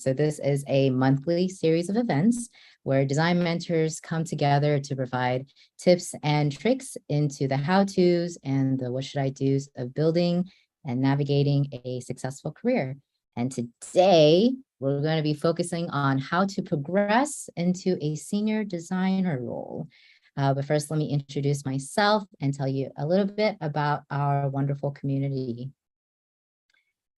So this is a monthly series of events where design mentors come together to provide tips and tricks into the how-tos and the what should I do's of building and navigating a successful career. And today we're going to be focusing on how to progress into a senior designer role. But first, let me introduce myself and tell you a little bit about our wonderful community.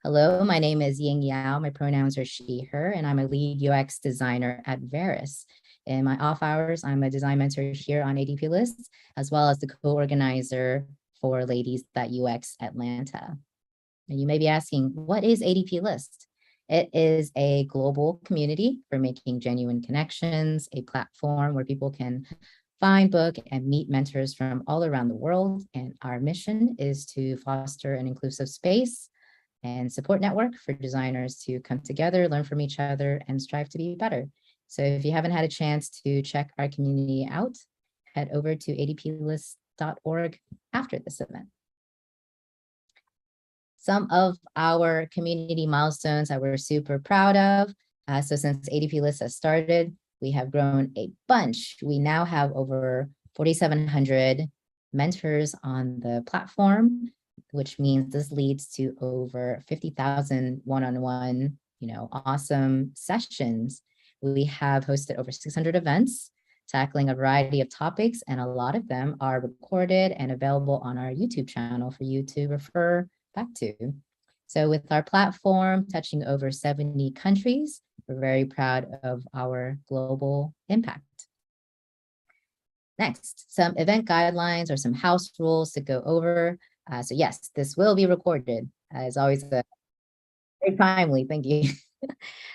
Hello, my name is Ying Yao. My pronouns are she, her, and I'm a lead UX designer at Veris. In my off hours, I'm a design mentor here on ADPList, as well as the co-organizer for Ladies.UX Atlanta. And you may be asking, what is ADPList? It is a global community for making genuine connections, a platform where people can find, book, and meet mentors from all around the world. And our mission is to foster an inclusive space and support network for designers to come together, learn from each other, and strive to be better. So if you haven't had a chance to check our community out, head over to adplist.org after this event. Some of our community milestones that we're super proud of. So since ADPList has started, we have grown a bunch. We now have over 4,700 mentors on the platform, which means this leads to over 50,000 one-on-one, awesome sessions. We have hosted over 600 events, tackling a variety of topics, and a lot of them are recorded and available on our YouTube channel for you to refer back to. So with our platform touching over 70 countries, we're very proud of our global impact. Next, some event guidelines or some house rules to go over. So yes, this will be recorded. As always, very timely, thank you.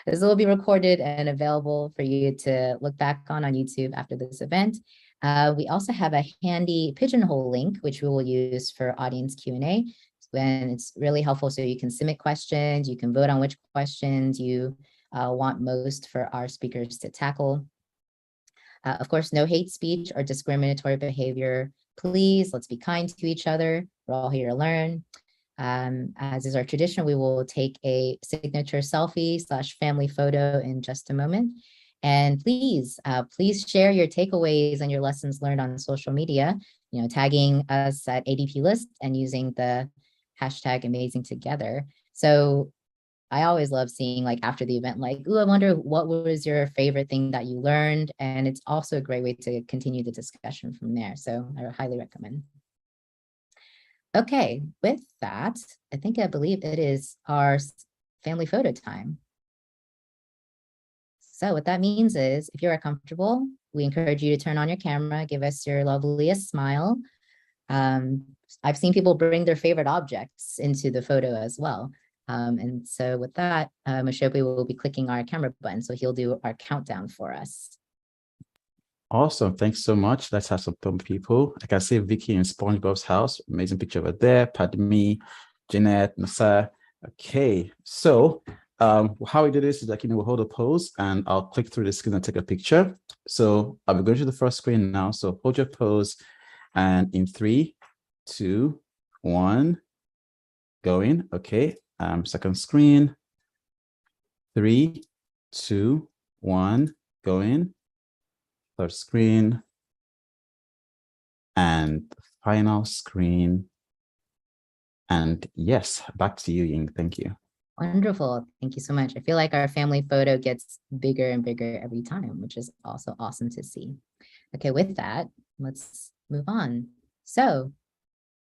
This will be recorded and available for you to look back on YouTube after this event. We also have a handy Pigeonhole link, which we will use for audience Q&A. And it's really helpful, so you can submit questions, you can vote on which questions you want most for our speakers to tackle. Of course, no hate speech or discriminatory behavior. Please, let's be kind to each other. We're all here to learn. As is our tradition, we will take a signature selfie / family photo in just a moment. And please share your takeaways and your lessons learned on social media, tagging us at ADPList and using the hashtag #AmazingTogether. So I always love seeing, after the event, ooh, I wonder what was your favorite thing that you learned? And it's also a great way to continue the discussion from there. So I highly recommend. Okay, with that, I believe it is our family photo time. So what that means is, if you're comfortable, we encourage you to turn on your camera, give us your loveliest smile. I've seen people bring their favorite objects into the photo as well. And so with that, Moshopi will be clicking our camera button, so he'll do our countdown for us. Awesome. Thanks so much. Let's have some fun, people. I can see Vicky in SpongeBob's house. Amazing picture over there. Padme, Jeanette, Nasa. Okay. So how we do this is we'll hold a pose and I'll click through the screen and take a picture. So I'll be going to the first screen now. So hold your pose and in 3, 2, 1, going. Okay. Second screen. 3, 2, 1, going. Third screen, and the final screen. And yes, back to you, Ying. Thank you. Wonderful. Thank you so much. I feel like our family photo gets bigger and bigger every time, which is also awesome to see. Okay, with that, let's move on. So,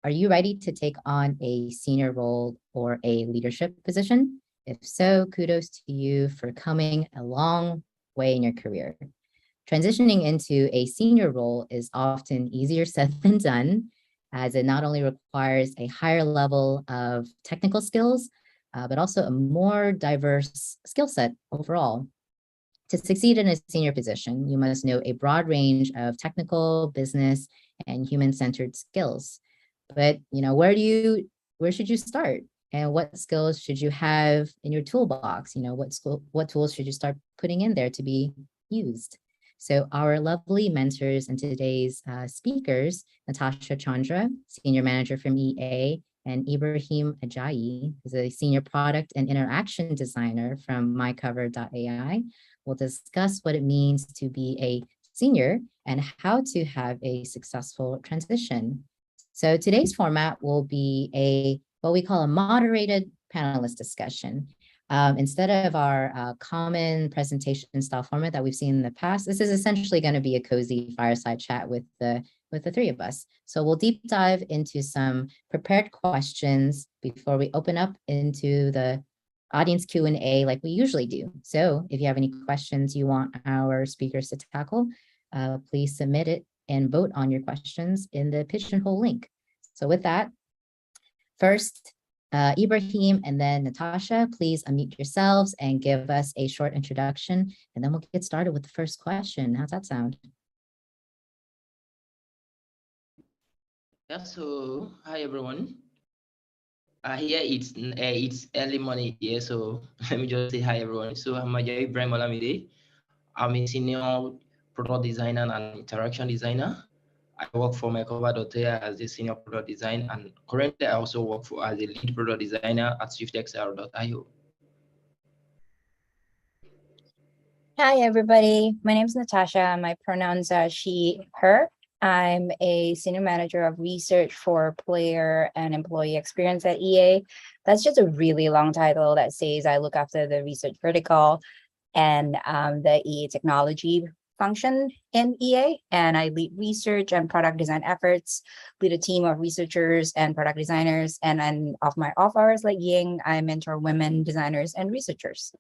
are you ready to take on a senior role or a leadership position? If so, kudos to you for coming a long way in your career. Transitioning into a senior role is often easier said than done, as it not only requires a higher level of technical skills, but also a more diverse skill set overall. To succeed in a senior position, you must know a broad range of technical, business, and human-centered skills. But where should you start? And what skills should you have in your toolbox? What tools should you start putting in there to be used? So our lovely mentors and today's speakers, Natasha Chandra, Senior Manager from EA, and Ibrahim Ajayi, who's a senior product and interaction designer from mycover.ai, will discuss what it means to be a senior and how to have a successful transition. So today's format will be what we call a moderated panelist discussion. Instead of our common presentation style format that we've seen in the past, this is essentially going to be a cozy fireside chat with the three of us. So we'll deep dive into some prepared questions before we open up into the audience Q&A like we usually do. So if you have any questions you want our speakers to tackle, please submit it and vote on your questions in the Pigeonhole link. So with that, first, Ibrahim and then Natasha, please unmute yourselves and give us a short introduction, and then we'll get started with the first question. How's that sound? Yeah, so hi everyone. Here it's early morning here, so let me just say hi everyone. So I'm Ajayi Ibrahim Olamide. I'm a senior product designer and interaction designer. I work for mycover.ai as a senior product designer, and currently I also work as a lead product designer at swiftxl.io. Hi, everybody. My name is Natasha. My pronouns are she, her. I'm a senior manager of research for player and employee experience at EA. That's just a really long title that says I look after the research vertical and the EA technology function in EA. And I lead research and product design efforts, lead a team of researchers and product designers. And then off my off hours like Ying, I mentor women designers and researchers.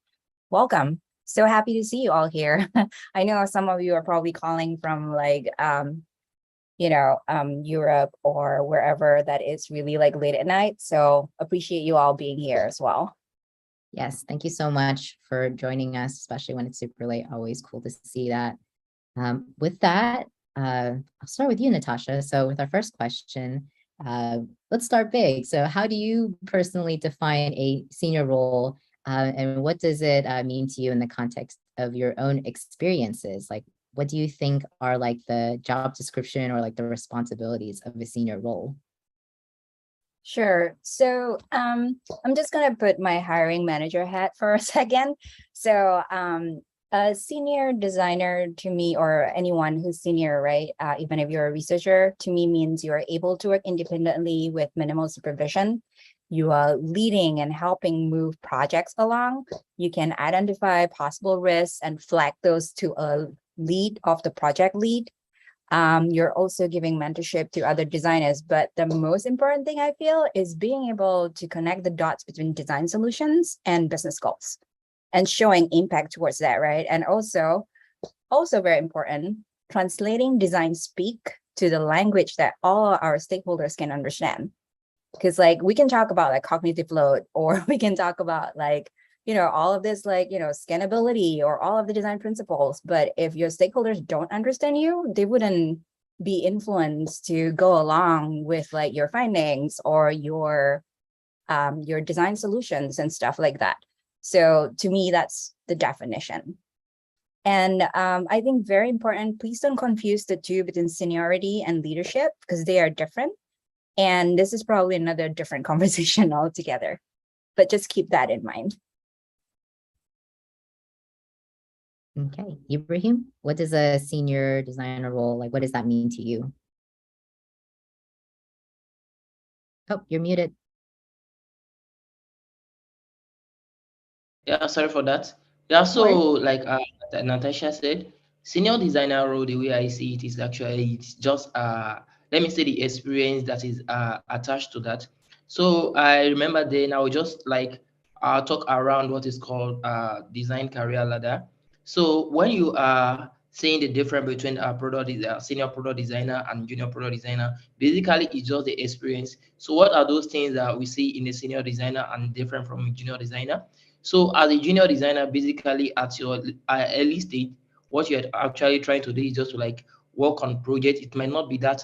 Welcome. So happy to see you all here. I know some of you are probably calling from like, Europe or wherever that is really like late at night. So appreciate you all being here as well. Yes, thank you so much for joining us, especially when it's super late. Always cool to see that. With that, I'll start with you, Natasha. So with our first question, let's start big. So how do you personally define a senior role? And what does it mean to you in the context of your own experiences? Like, what do you think are like the job description or like the responsibilities of a senior role? Sure. So I'm just going to put my hiring manager hat for a second. So a senior designer to me, or anyone who's senior, right? Even if you're a researcher, to me means you're able to work independently with minimal supervision. You are leading and helping move projects along. You can identify possible risks and flag those to a lead of the project lead. You're also giving mentorship to other designers, but the most important thing I feel is being able to connect the dots between design solutions and business goals and showing impact towards that, right? And also very important, translating design speak to the language that all our stakeholders can understand. Because like we can talk about like cognitive load, or we can talk about like, all of this like, scannability or all of the design principles. But if your stakeholders don't understand you, they wouldn't be influenced to go along with like your findings or your design solutions and stuff like that. So to me, that's the definition. And I think very important, please don't confuse the two between seniority and leadership, because they are different. And this is probably another different conversation altogether, but just keep that in mind. Okay, Ibrahim, what does a senior designer role, like, what does that mean to you? Oh, you're muted. Yeah, sorry for that. Yeah, so like Natasha said, senior designer role, the way I see it is actually it's just let me say the experience that is attached to that. So I remember then I would just like talk around what is called design career ladder. So when you are saying the difference between senior product designer and junior product designer, basically it's just the experience. So what are those things that we see in a senior designer and different from a junior designer? So as a junior designer, basically at your early stage, what you're actually trying to do is just to like work on project. It might not be that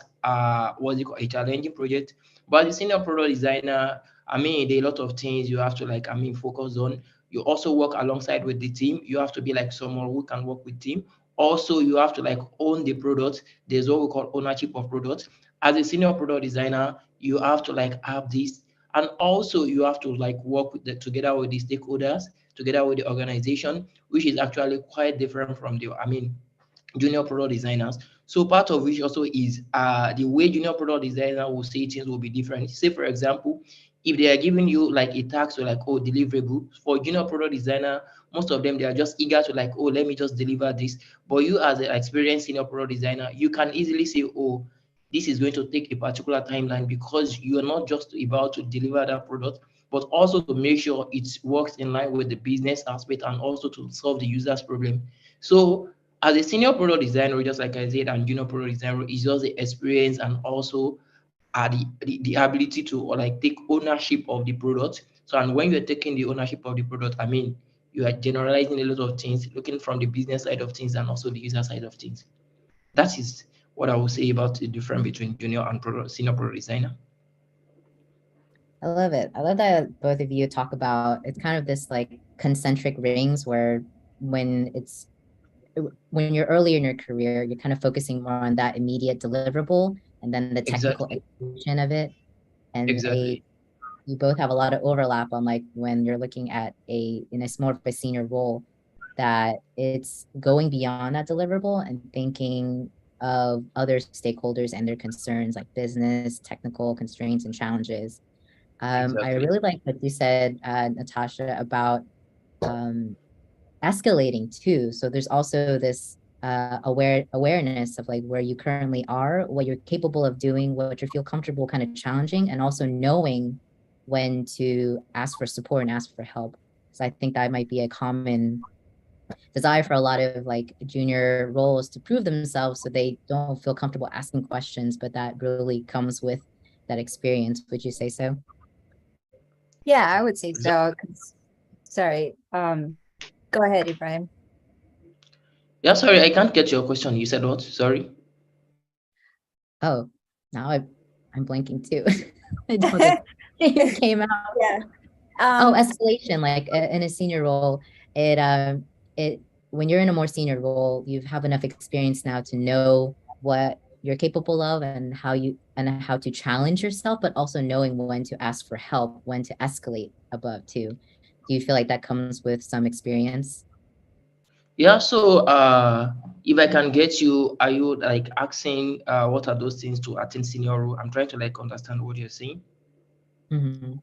what's it called, a challenging project, but as a senior product designer, I mean, there are a lot of things you have to like, I mean, focus on. You also work alongside with the team. You have to be like someone who can work with team. Also, you have to like own the product. There's what we call ownership of product. As a senior product designer, you have to like have this And also you have to like work with together with the stakeholders, together with the organization, which is actually quite different from the, junior product designers. So part of which also is the way junior product designer will say things will be different. Say for example, if they are giving you like a task or like, oh, deliverable for junior product designer, most of them they are just eager to like, oh, let me just deliver this. But you as an experienced senior product designer, you can easily say, oh, this is going to take a particular timeline, because you are not just about to deliver that product, but also to make sure it works in line with the business aspect and also to solve the user's problem. So as a senior product designer, just like I said, and junior product designer is just the experience and also the ability to like take ownership of the product. So, and when you're taking the ownership of the product, you are generalizing a lot of things, looking from the business side of things and also the user side of things. That is what I would say about the difference between junior and senior product designer. I love it. I love that both of you talk about, it's kind of this like concentric rings where when you're early in your career, you're kind of focusing more on that immediate deliverable and then the technical execution of it. And you both have a lot of overlap on like when you're looking at in a more of a senior role, that it's going beyond that deliverable and thinking of other stakeholders and their concerns like business, technical constraints and challenges. I really like what you said, Natasha, about escalating too. So there's also this awareness of like where you currently are, what you're capable of doing, what you feel comfortable kind of challenging, and also knowing when to ask for support and ask for help. So I think that might be a common desire for a lot of like junior roles to prove themselves so they don't feel comfortable asking questions, but that really comes with that experience. Would you say so? Yeah, I would say so. Sorry. Go ahead, Ibrahim. Yeah, sorry, I can't get your question. You said what? Sorry. Oh, now I'm blanking too. It came out. Yeah. Escalation, like in a senior role, it when you're in a more senior role, you have enough experience now to know what you're capable of and how to challenge yourself, but also knowing when to ask for help, when to escalate above too. Do you feel like that comes with some experience? Yeah, so if I can get you, are you like asking what are those things to attain senior role? I'm trying to like understand what you're saying. Mm-hmm.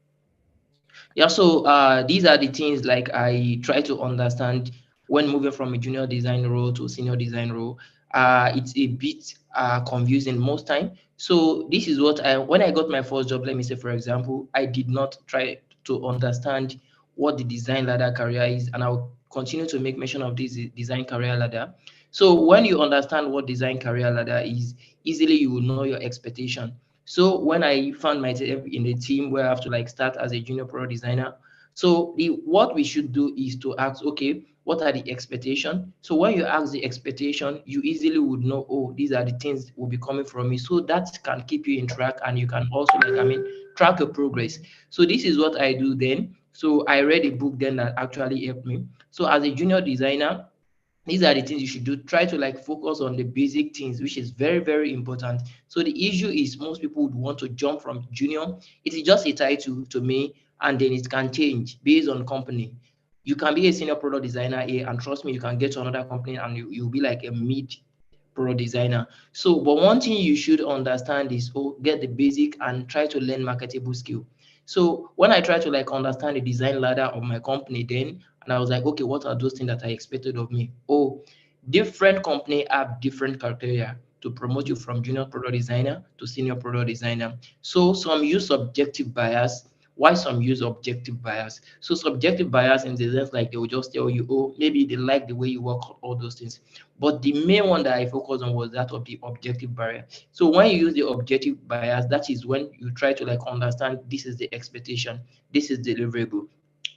Yeah, so these are the things like I try to understand when moving from a junior design role to senior design role. It's a bit confusing most time. So this is what when I got my first job, let me say, for example, I did not try to understand what the design ladder career is, and I'll continue to make mention of this design career ladder. So when you understand what design career ladder is, easily you will know your expectation. So when I found myself in a team where I have to like start as a junior product designer, so what we should do is to ask, okay, what are the expectation? So when you ask the expectation, you easily would know, oh, these are the things will be coming from me. So that can keep you in track, and you can also like, track your progress. So this is what I do then. So I read a book then that actually helped me. So as a junior designer, these are the things you should do. Try to like focus on the basic things, which is very, very important. So the issue is most people would want to jump from junior. It is just a title to me, and then it can change based on company. You can be a senior product designer here, and trust me, you can get to another company and you'll be like a mid product designer. So, but one thing you should understand is, get the basic and try to learn marketable skill. So when I try to like understand the design ladder of my company, then and I was like, okay, what are those things that I expected of me? Oh, different company have different criteria to promote you from junior product designer to senior product designer. So some use subjective bias. Why some use objective bias? So subjective bias in the sense like they will just tell you, oh, maybe they like the way you work, all those things. But the main one that I focused on was that of the objective bias. So when you use the objective bias, that is when you try to like understand this is the expectation, this is deliverable.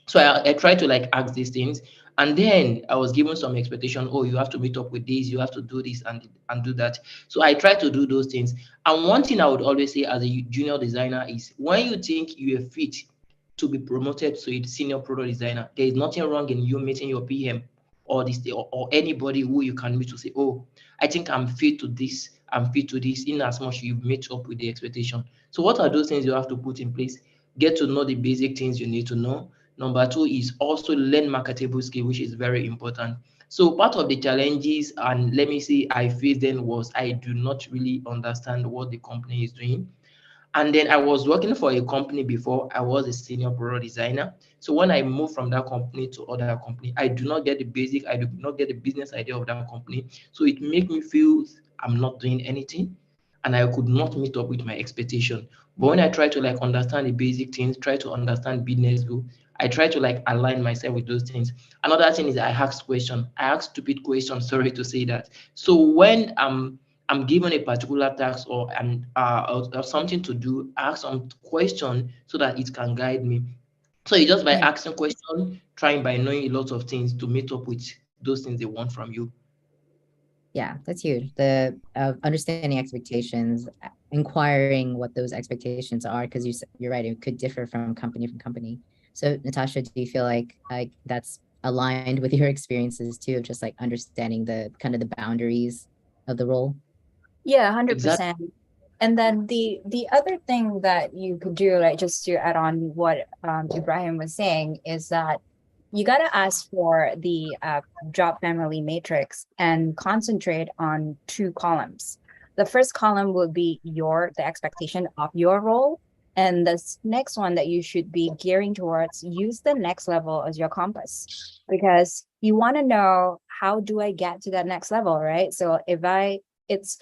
So I try to like ask these things, and then I was given some expectation. Oh, you have to meet up with this, you have to do this and do that. So I try to do those things. And one thing I would always say as a junior designer is when you think you are fit to be promoted to a senior product designer, there is nothing wrong in you meeting your PM or this or anybody who you can meet to say, oh, I think I'm fit to this, I'm fit to this, in as much you meet up with the expectation. So what are those things you have to put in place? get to know the basic things you need to know. Number two is also learn marketable skill, which is very important. So part of the challenges, and let me say I faced then, was I do not really understand what the company is doing. And then I was working for a company before. I was a senior product designer. So when I moved from that company to other company, I do not get the basic, I do not get the business idea of that company. So it makes me feel I'm not doing anything, and I could not meet up with my expectation. But when I try to like understand the basic things, try to understand business goal, I try to like align myself with those things. Another thing is I ask questions. I ask stupid questions. Sorry to say that. So when I'm given a particular task or something to do, ask some question so that it can guide me. So it's just by Yeah. asking questions, trying by knowing a lot of things to meet up with those things they want from you. Yeah, that's huge. The understanding expectations, inquiring what those expectations are, because you're right, it could differ from company. So Natasha, do you feel like that's aligned with your experiences too, of just like understanding the kind of the boundaries of the role? Yeah, Exactly. 100%. And then the other thing that you could do, like just to add on what Ibrahim was saying, is that you got to ask for the job family matrix and concentrate on two columns. The first column will be the expectation of your role. And this next one that you should be gearing towards, use the next level as your compass, because you want to know, how do I get to that next level, right? So it's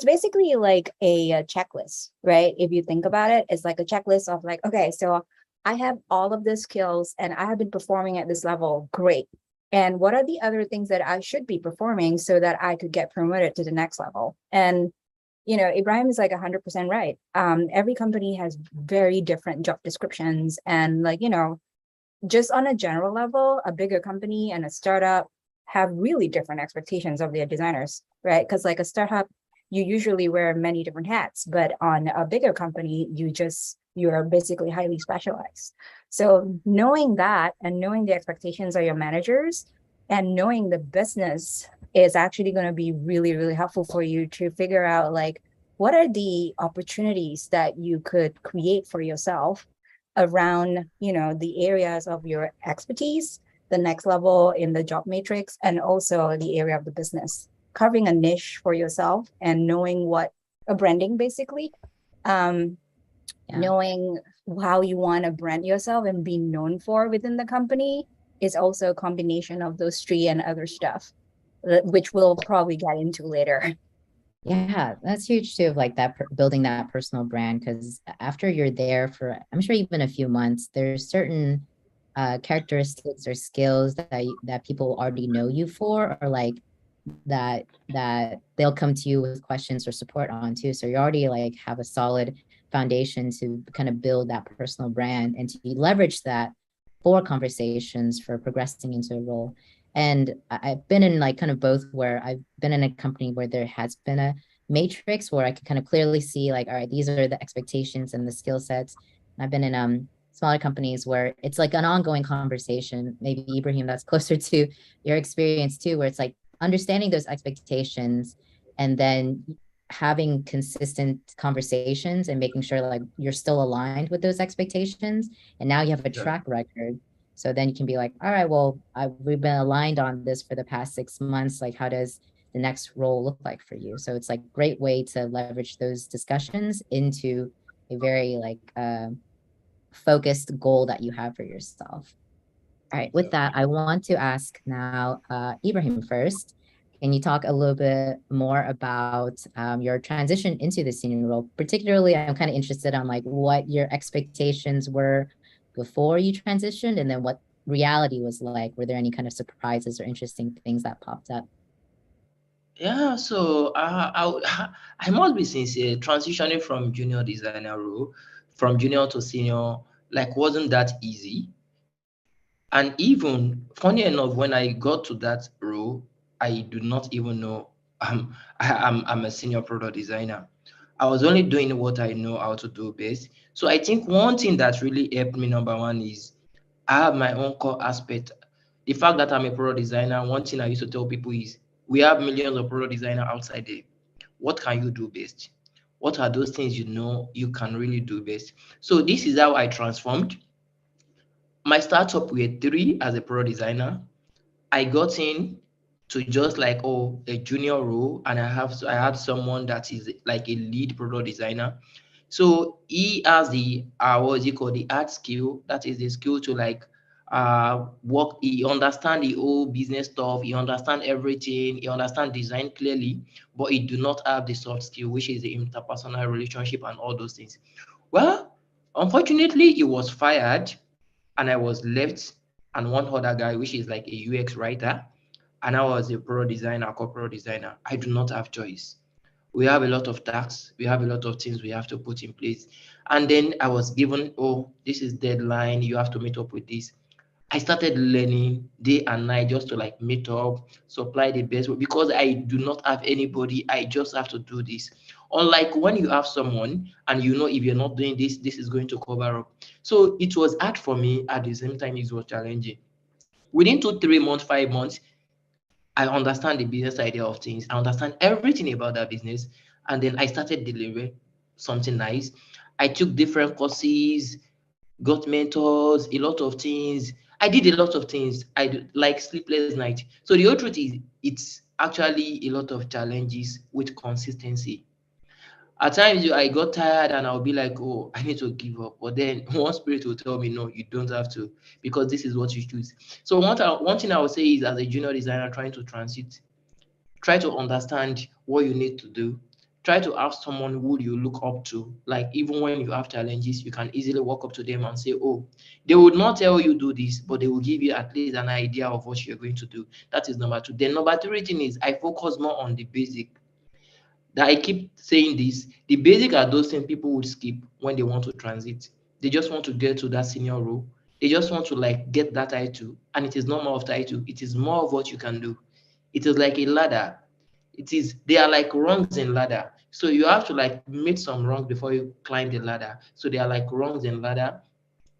basically like a checklist, right? If you think about it, it's like a checklist of like, okay, so I have all of the skills and I have been performing at this level. Great. And what are the other things that I should be performing so that I could get promoted to the next level? And, Ibrahim is like 100% right. Every company has very different job descriptions. And like, just on a general level, a bigger company and a startup have really different expectations of their designers, right? Because like a startup, you usually wear many different hats, but on a bigger company, you're basically highly specialized. So knowing that and knowing the expectations of your managers and knowing the business is actually going to be really, really helpful for you to figure out like, what are the opportunities that you could create for yourself around, the areas of your expertise, the next level in the job matrix, and also the area of the business. Carving a niche for yourself and knowing what a branding basically, knowing how you want to brand yourself and be known for within the company is also a combination of those three and other stuff, which we'll probably get into later. Yeah, that's huge too, of like that building that personal brand, because after you're there for, I'm sure even a few months, there's certain characteristics or skills that people already know you for, or like that they'll come to you with questions or support on too. So you already like have a solid foundation to kind of build that personal brand and to leverage that for conversations for progressing into a role. And I've been in like kind of both, where I've been in a company where there has been a matrix where I could kind of clearly see like, all right, these are the expectations and the skill sets. And I've been in smaller companies where it's like an ongoing conversation. Maybe Ibrahim, that's closer to your experience too, where it's like understanding those expectations and then having consistent conversations and making sure like you're still aligned with those expectations. And now you have a track record. So then you can be like, all right, well, we've been aligned on this for the past 6 months. Like, how does the next role look like for you? So it's like a great way to leverage those discussions into a very like focused goal that you have for yourself. All right, with that, I want to ask now Ibrahim first. Can you talk a little bit more about your transition into the senior role? Particularly, I'm kind of interested on like what your expectations were before you transitioned, and then what reality was like. Were there any kind of surprises or interesting things that popped up? Yeah, so I must be sincere. Transitioning from junior designer role, from junior to senior, like wasn't that easy. And even funny enough, when I got to that role, I do not even know I'm a senior product designer. I was only doing what I know how to do best. So I think one thing that really helped me, number one, is I have my own core aspect. The fact that I'm a product designer, one thing I used to tell people is we have millions of product designers outside there. What can you do best? What are those things you know you can really do best? So this is how I transformed. My startup, we had 3 as a product designer. I got in to just like a junior role, and I had someone that is like a lead product designer. So he has the what is it called, the art skill, that is the skill to like work. He understand the whole business stuff, he understand everything, he understand design clearly, but he do not have the soft skill, which is the interpersonal relationship and all those things. Well, unfortunately, he was fired, and I was left, and one other guy, which is like a UX writer, and I was a pro designer, corporate designer. I do not have choice. We have a lot of tasks, we have a lot of things we have to put in place. And then I was given, oh, this is deadline, you have to meet up with this. I started learning day and night just to like meet up, supply the best, because I do not have anybody. I just have to do this. Unlike when you have someone and you know if you're not doing this, this is going to cover up. So it was hard for me. At the same time, it was challenging. Within 2, 3 months, 5 months, I understand the business idea of things. I understand everything about that business. And then I started delivering something nice. I took different courses, got mentors, a lot of things. I did a lot of things. I do, like sleepless night. So the whole truth is, it's actually a lot of challenges with consistency. At times, I got tired and I'll be like, oh, I need to give up. But then one spirit will tell me, no, you don't have to, because this is what you choose. So one thing I would say is, as a junior designer trying to transit, try to understand what you need to do. Try to have someone who you look up to. Like, even when you have challenges, you can easily walk up to them and say, oh, they would not tell you do this, but they will give you at least an idea of what you're going to do. That is number 2. Then number 3 thing is, I focus more on the basic. That I keep saying this, the basic are those things people would skip when they want to transit. They just want to get to that senior role. They just want to like get that title, and it is not more of title, it is more of what you can do. It is like a ladder. They are like rungs in ladder. So you have to like meet some rungs before you climb the ladder. So they are like rungs in ladder.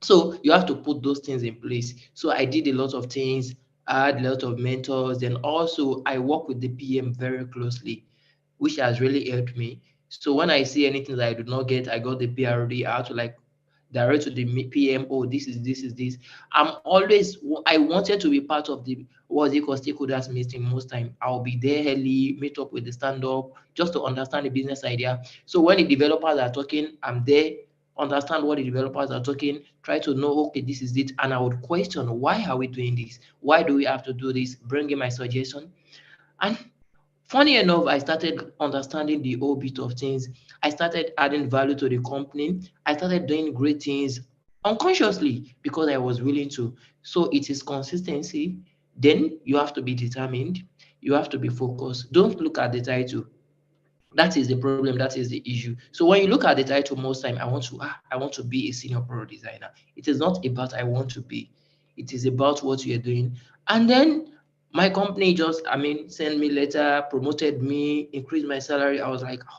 So you have to put those things in place. So I did a lot of things. I had a lot of mentors, and also I work with the PM very closely, which has really helped me. So when I see anything that I do not get, I got the PRD. I have to like direct to the PM. Oh, this. I'm always, I wanted to be part of the what's it called, stakeholders meeting. Most time I'll be there early, meet up with the stand up, just to understand the business idea. So when the developers are talking, I'm there, understand what the developers are talking, try to know, okay, this is it. And I would question, why are we doing this? Why do we have to do this? Bring in my suggestion. And funny enough, I started understanding the whole bit of things. I started adding value to the company. I started doing great things unconsciously because I was willing to. So it is consistency. Then you have to be determined. You have to be focused. Don't look at the title. That is the problem. That is the issue. So when you look at the title, most time I want to be a senior product designer. It is not about I want to be. It is about what you're doing. And then my company just, sent me letter, promoted me, increased my salary. I was like, oh,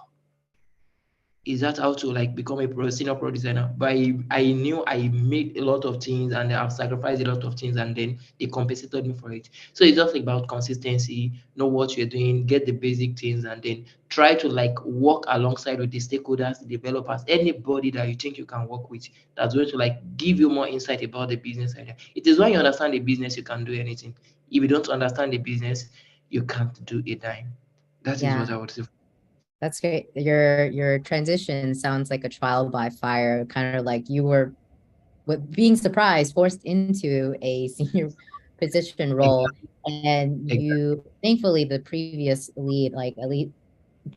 is that how to like become a senior product designer? But I knew I made a lot of things and I've sacrificed a lot of things, and then they compensated me for it. So it's just about consistency, know what you're doing, get the basic things, and then try to like work alongside with the stakeholders, the developers, anybody that you think you can work with that's going to like give you more insight about the business idea. It is when you understand the business you can do anything. If you don't understand the business, you can't do a dime. That is Yeah, what I would say. that's great. Your transition sounds like a trial by fire, kind of like you were with being surprised, forced into a senior position role. And Exactly. you, thankfully, the previous lead, like at least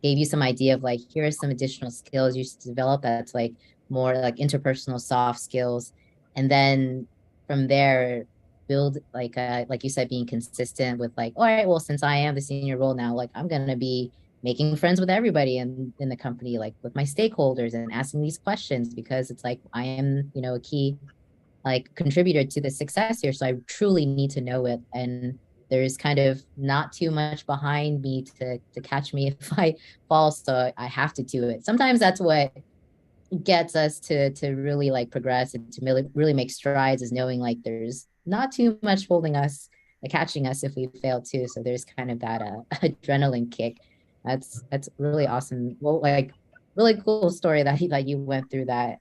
gave you some idea of like, here are some additional skills you should develop that's like more like interpersonal soft skills. And then from there, build like you said, being consistent with like, all right, well, since I am the senior role now, like I'm gonna be making friends with everybody in the company, like with my stakeholders, and asking these questions because it's like I am, a key like contributor to the success here. So I truly need to know it. And there's kind of not too much behind me to catch me if I fall. So I have to do it. Sometimes that's what gets us to really like progress and to really make strides, is knowing like there's not too much holding us, like catching us if we fail too. So there's kind of that adrenaline kick. That's really awesome. Well, like really cool story that you went through that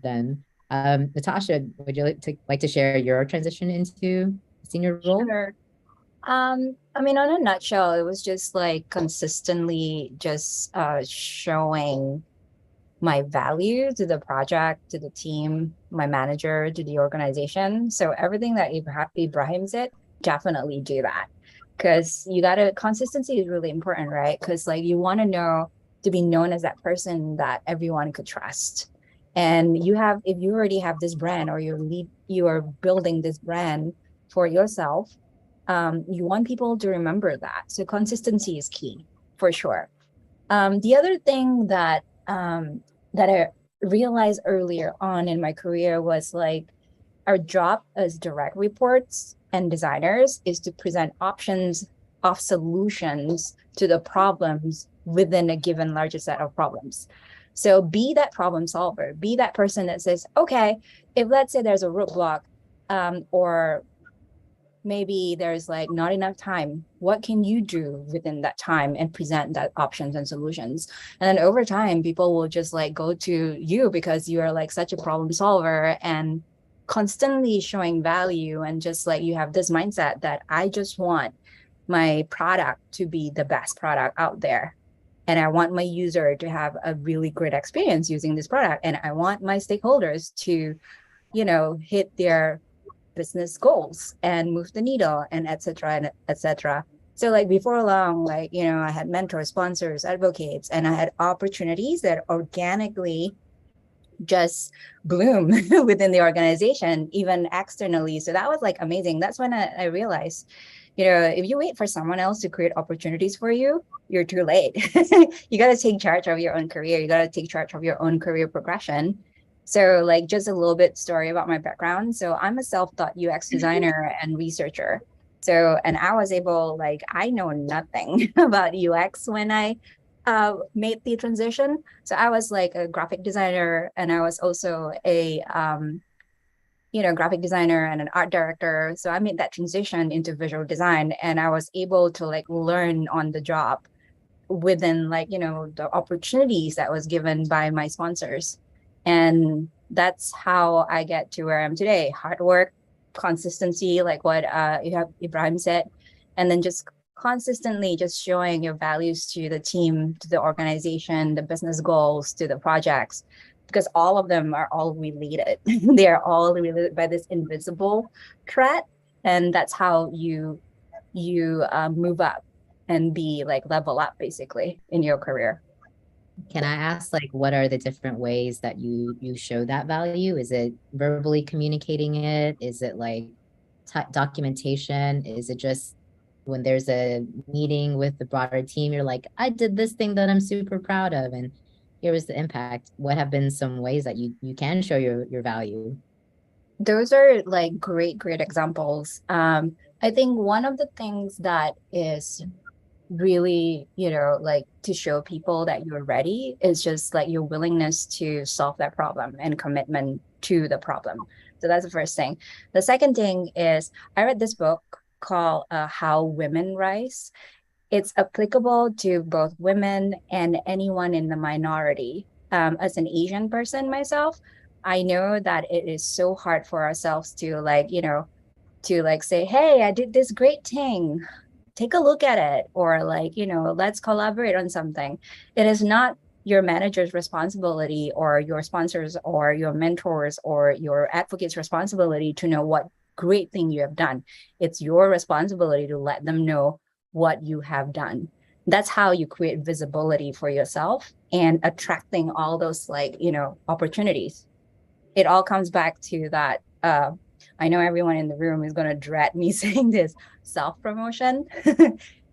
then. Natasha, would you like to share your transition into senior role? Sure. I mean, on a nutshell, it was just like consistently just showing my value to the project, to the team, my manager, to the organization. So everything that Ibrahim said, definitely do that. Because consistency is really important, right? Because like you want to know to be known as that person that everyone could trust. And if you already have this brand or you are building this brand for yourself, you want people to remember that. So consistency is key for sure. The other thing that I realized earlier on in my career was like our job as direct reports and designers is to present options of solutions to the problems within a given larger set of problems. So be that problem solver, be that person that says, okay, if let's say there's a roadblock, or maybe there's like not enough time, what can you do within that time and present that options and solutions? And then over time people will just like go to you because you are like such a problem solver and constantly showing value, and just like you have this mindset that I just want my product to be the best product out there, and I want my user to have a really great experience using this product, and I want my stakeholders to hit their business goals and move the needle, and etc. and etc. So like before long, like I had mentors, sponsors, advocates, and I had opportunities that organically just bloom within the organization, even externally. So that was like amazing. That's when I realized, if you wait for someone else to create opportunities for you, you're too late. You got to take charge of your own career. You got to take charge of your own career progression. So like just a little bit story about my background. So I'm a self-taught UX designer and researcher. So, and I was able, like, I know nothing about UX when I made the transition. So I was like a graphic designer, and I was also a graphic designer and an art director. So I made that transition into visual design, and I was able to like learn on the job within like the opportunities that was given by my sponsors. And that's how I get to where I'm today. Hard work, consistency, like what Ibrahim said, and then just consistently just showing your values to the team, to the organization, the business goals, to the projects, because all of them are all related. They are all related by this invisible thread, and that's how you move up and be like level up basically in your career. Can I ask, like, what are the different ways that you show that value? Is it verbally communicating it? Is it like documentation? Is it just when there's a meeting with the broader team, you're like, I did this thing that I'm super proud of, and here was the impact? What have been some ways that you can show your value? Those are like great examples. I think one of the things that is really, like to show people that you're ready is just like your willingness to solve that problem and commitment to the problem. So that's the first thing. The second thing is I read this book called How Women Rise. It's applicable to both women and anyone in the minority. As an Asian person myself, I know that it is so hard for ourselves to like, to like say, hey, I did this great thing, take a look at it, or like let's collaborate on something. It is not your manager's responsibility or your sponsors or your mentors or your advocates responsibility to know what great thing you have done. It's your responsibility to let them know what you have done. That's how you create visibility for yourself and attracting all those like opportunities. It all comes back to that. I know everyone in the room is going to dread me saying this, self-promotion.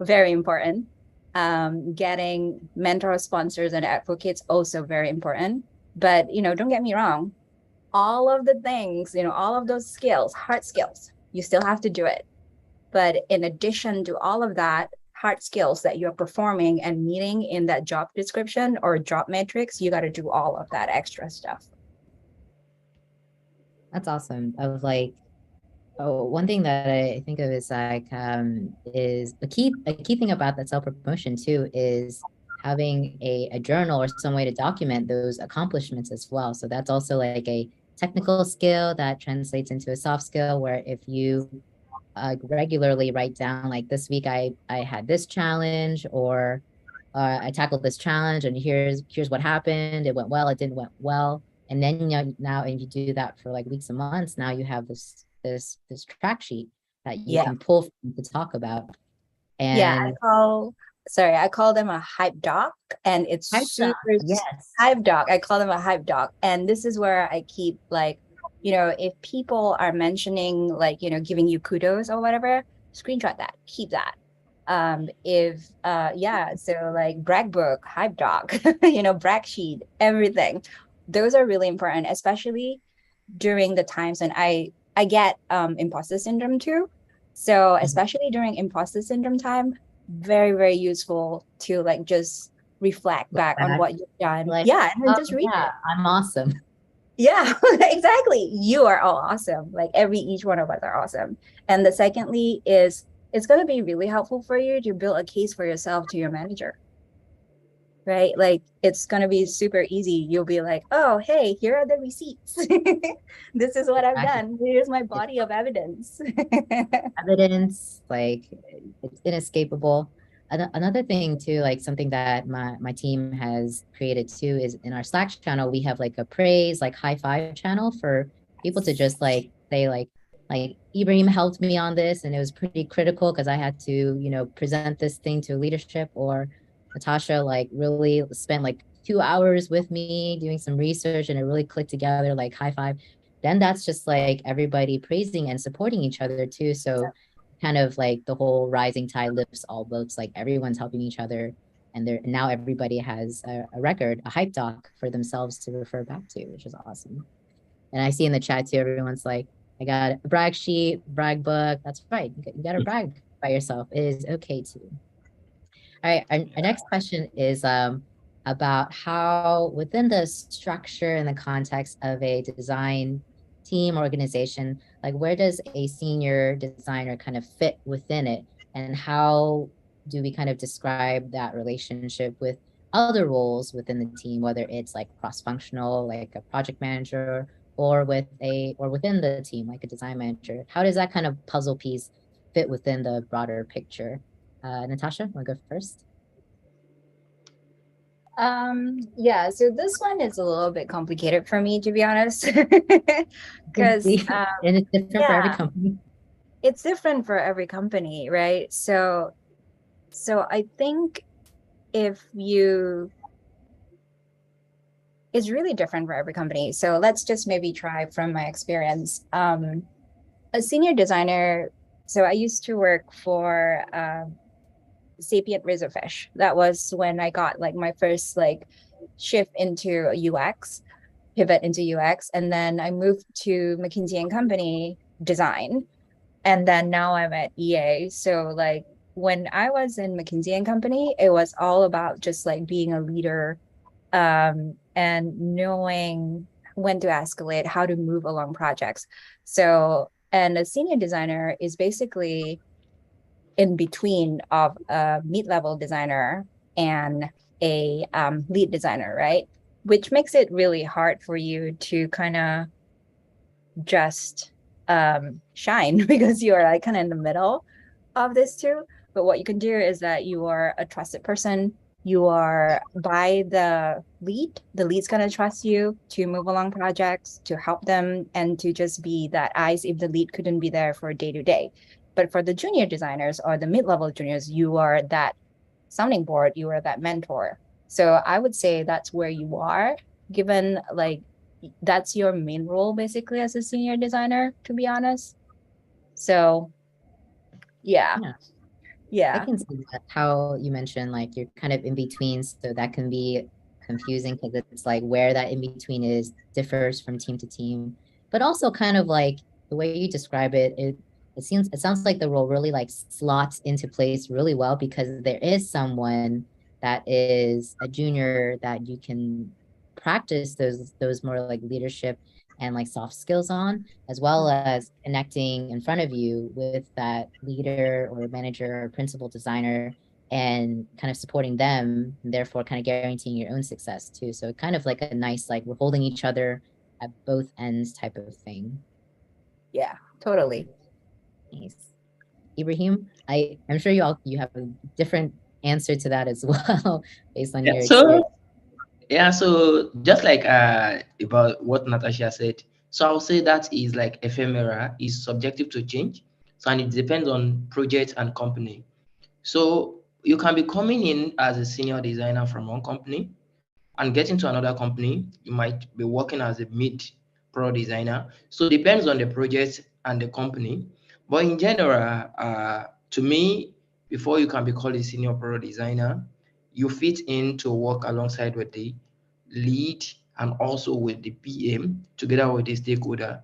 Very important. Getting mentors, sponsors, and advocates also very important. But don't get me wrong, all of the things, all of those skills, hard skills, you still have to do it. But in addition to all of that hard skills that you're performing and meeting in that job description or job matrix, you got to do all of that extra stuff. That's awesome. Of like, oh, one thing that I think of is like is a key thing about that self-promotion too is having a journal or some way to document those accomplishments as well. So that's also like a technical skill that translates into a soft skill, where if you regularly write down, like, this week I had this challenge, or I tackled this challenge, and here's what happened. It went well, it didn't went well. And then, you know, now if you do that for like weeks and months, now you have this track sheet that you can pull from to talk about. And I call them a hype doc, and it's hype doc. I call them a hype doc. And this is where I keep, like, you know, if people are mentioning, like, you know, giving you kudos or whatever, screenshot that, keep that. So like brag book, hype doc, you know, brag sheet, everything. Those are really important, especially during the times when I get imposter syndrome too. So especially during imposter syndrome time, very, very useful to like just reflect back on what you've done. Like, and then just read it. I'm awesome. Yeah, exactly. You are all awesome. Like each one of us are awesome. And the secondly is, it's going to be really helpful for you to build a case for yourself to your manager. Right? Like, it's going to be super easy. You'll be like, oh, hey, here are the receipts. This is what I've done. Here's my body of evidence. Evidence, like, it's inescapable. Another thing too, like something that my team has created too, is in our Slack channel, we have like a praise, like high five channel for people to just like say like Ibrahim helped me on this, and it was pretty critical because I had to, you know, present this thing to leadership, or Natasha like really spent like 2 hours with me doing some research and it really clicked together, like high five. Then that's just like everybody praising and supporting each other too. So kind of like the whole rising tide lifts all boats, like everyone's helping each other, and now everybody has a record, a hype doc for themselves to refer back to, which is awesome. And I see in the chat too, everyone's like, I got a brag sheet, brag book. That's right. You got to brag by yourself. It is okay to. All right. Our next question is about how, within the structure and the context of a design team organization, like where does a senior designer kind of fit within it? And how do we kind of describe that relationship with other roles within the team, whether it's like cross-functional, like a project manager, or within the team, like a design manager? How does that kind of puzzle piece fit within the broader picture? Natasha, want to go first? So this one is a little bit complicated for me, to be honest, because and it's different for every company. It's different for every company, right? So I think it's really different for every company. So let's just maybe try from my experience. A senior designer. So I used to work for Sapient Razorfish. That was when I got like my first like shift into UX, pivot into UX, and then I moved to McKinsey & Company design, and then now I'm at EA. So like when I was in McKinsey & Company, it was all about just like being a leader, and knowing when to escalate, how to move along projects. So, and a senior designer is basically in between of a mid-level designer and a lead designer, right? Which makes it really hard for you to kind of just shine because you are like kind of in the middle of this two. But what you can do is that you are a trusted person. You are by the lead's going to trust you to move along projects, to help them, and to just be that eyes if the lead couldn't be there for day to day. But for the junior designers or the mid-level juniors, you are that sounding board, you are that mentor. So I would say that's where you are, given like that's your main role basically as a senior designer, to be honest. So yeah. I can see that, how you mentioned like you're kind of in between, so that can be confusing because it's like where that in between is differs from team to team. But also kind of like the way you describe it, it sounds like the role really like slots into place really well, because there is someone that is a junior that you can practice those more like leadership and like soft skills on, as well as connecting in front of you with that leader or manager or principal designer and kind of supporting them, and therefore kind of guaranteeing your own success too. So kind of like a nice, like we're holding each other at both ends type of thing. Yeah, totally. Nice. Ibrahim, I'm sure you have a different answer to that as well based on your experience. So just like about what Natasha said, so I'll say that is like ephemera, is subjective to change. So and it depends on project and company. So you can be coming in as a senior designer from one company and getting to another company, you might be working as a mid pro designer. So it depends on the project and the company. But in general, to me, before you can be called a senior pro designer, you fit in to work alongside with the lead and also with the PM together with the stakeholder.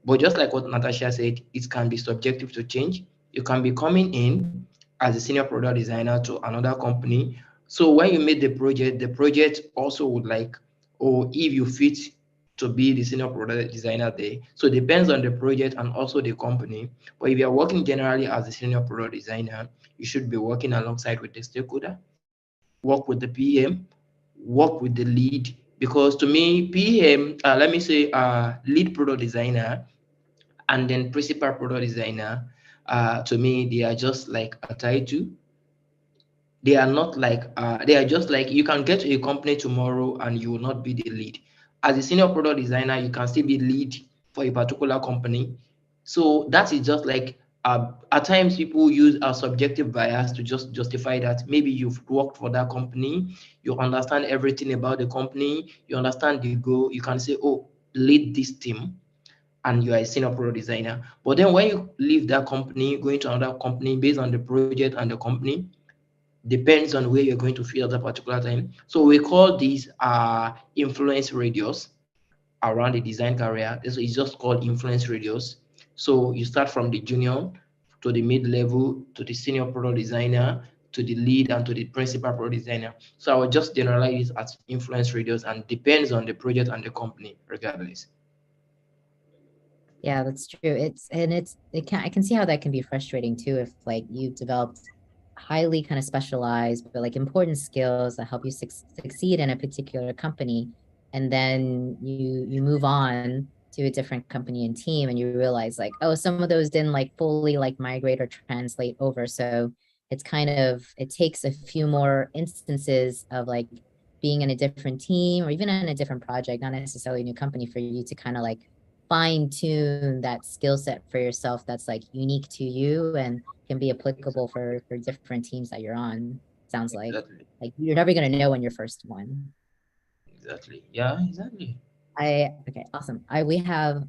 But just like what Natasha said, it can be subjective to change. You can be coming in as a senior product designer to another company. So when you made the project also would like, or if you fit to be the senior product designer there. So it depends on the project and also the company. But if you're working generally as a senior product designer, you should be working alongside with the stakeholder, work with the PM, work with the lead. Because to me, PM, let me say lead product designer and then principal product designer, to me, they are just like a title. They are not like they are just like you can get to a company tomorrow and you will not be the lead. As a senior product designer, you can still be lead for a particular company. So that is just like at times people use a subjective bias to just justify that maybe you've worked for that company, you understand everything about the company, you understand the goal, you can say, oh, lead this team, and you are a senior product designer. But then when you leave that company, going to another company based on the project and the company, depends on where you're going to feel at that particular time. So we call these influence radius around the design career. This is just called influence radius. So you start from the junior to the mid-level to the senior product designer to the lead and to the principal product designer. So I will just generalize it as influence radius and depends on the project and the company regardless. Yeah, that's true. I can see how that can be frustrating too if like you've developed highly kind of specialized but like important skills that help you succeed in a particular company, and then you move on to a different company and team and you realize like, oh, some of those didn't like fully like migrate or translate over. So it's kind of, it takes a few more instances of like being in a different team or even in a different project, not necessarily a new company, for you to kind of like fine tune that skill set for yourself that's like unique to you and can be applicable for different teams that you're on. Sounds Exactly. like you're never going to know when you're first one. Exactly. Yeah, exactly. Okay, awesome. I think